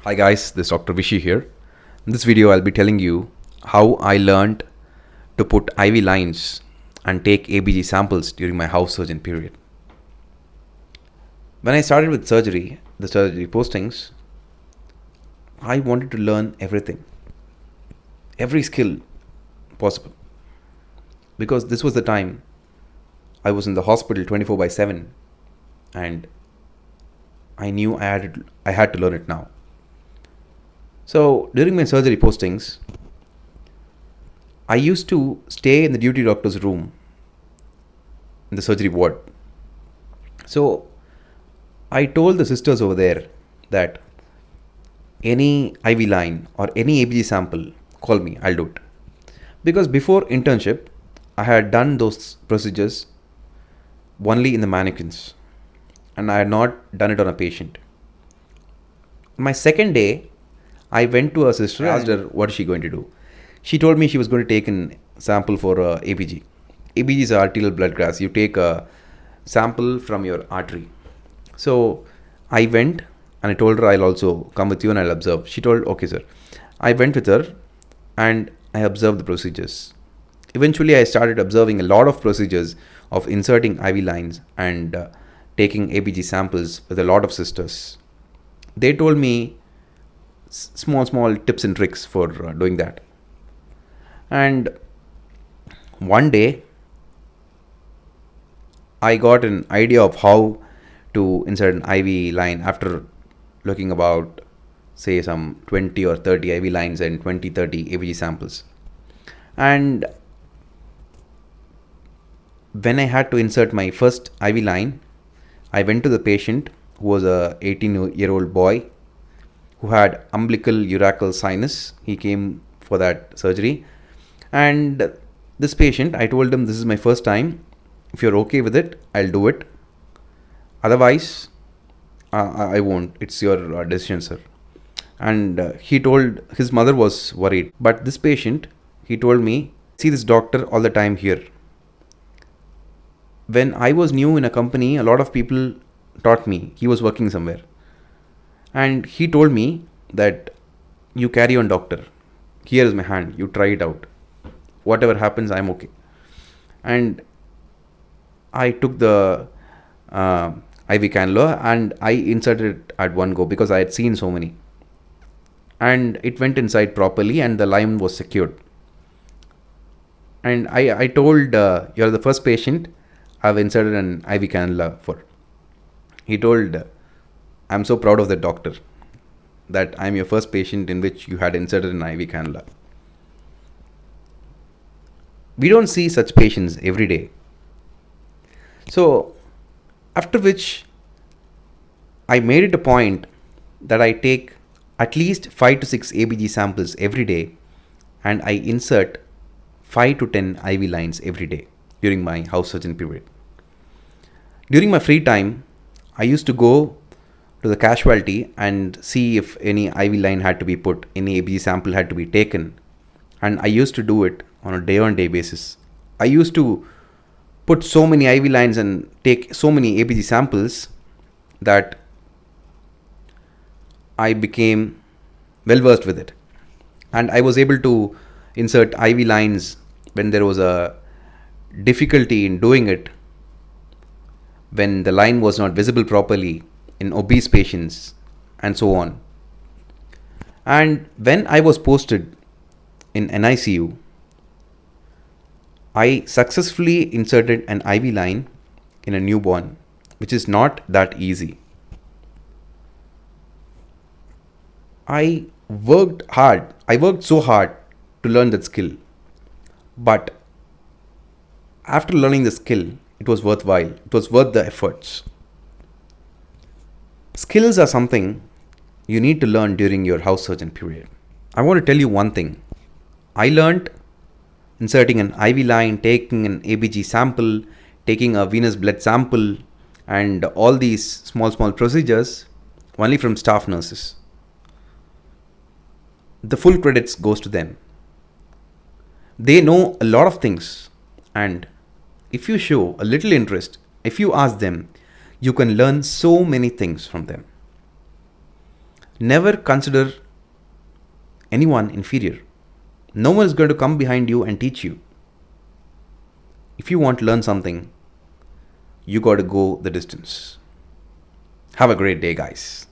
Hi guys, this is Dr. Vishi here. In this video, I'll be telling you how I learned to put IV lines and take ABG samples during my house surgeon period. When I started with the surgery postings, I wanted to learn everything, every skill possible. Because this was the time I was in the hospital 24/7 and I knew I had to learn it now. So during my surgery postings, I used to stay in the duty doctor's room in the surgery ward. So I told the sisters over there that any IV line or any ABG sample, call me, I'll do it. Because before internship, I had done those procedures only in the mannequins and I had not done it on a patient. My second day, I went to her sister, asked her what is she going to do. She told me she was going to take a sample for ABG. ABG is arterial blood gas. You take a sample from your artery. So I went and I told her I'll also come with you and I'll observe. She told, okay sir. I went with her and I observed the procedures. Eventually I started observing a lot of procedures of inserting IV lines and taking ABG samples with a lot of sisters. They told me small tips and tricks for doing that. And one day I got an idea of how to insert an IV line after looking about say some 20 or 30 IV lines and 20-30 ABG samples. And when I had to insert my first IV line, I went to the patient who was a 18-year-old boy who had umbilical urachal sinus. He came for that surgery. And this patient, I told him this is my first time. If you're okay with it, I'll do it. Otherwise, I won't. It's your decision, sir. And he told, his mother was worried. But this patient, he told me, see this doctor all the time here. When I was new in a company, a lot of people taught me. He was working somewhere. And he told me that you carry on, doctor. Here is my hand. You try it out. Whatever happens, I'm okay. And I took the IV cannula and I inserted it at one go because I had seen so many. And it went inside properly and the line was secured. And I told, you're the first patient I've inserted an IV cannula for. He told, I'm so proud of the doctor that I'm your first patient in which you had inserted an IV cannula. We don't see such patients every day. So, after which I made it a point that I take at least 5 to 6 ABG samples every day and I insert 5 to 10 IV lines every day during my house surgeon period. During my free time, I used to go to the casualty and see if any IV line had to be put, any ABG sample had to be taken. And I used to do it on a day-on-day basis. I used to put so many IV lines and take so many ABG samples that I became well versed with it. And I was able to insert IV lines when there was a difficulty in doing it, when the line was not visible properly in obese patients and so on. And when I was posted in NICU, I successfully inserted an IV line in a newborn, which is not that easy. I worked hard. I worked so hard to learn that skill. But after learning the skill, it was worthwhile. It was worth the efforts. Skills are something you need to learn during your house surgeon period. I want to tell you one thing. I learned inserting an IV line, taking an ABG sample, taking a venous blood sample, and all these small procedures only from staff nurses. The full credits goes to them. They know a lot of things, and if you show a little interest, if you ask them, you can learn so many things from them. Never consider anyone inferior. No one is going to come behind you and teach you. If you want to learn something, you got to go the distance. Have a great day, guys.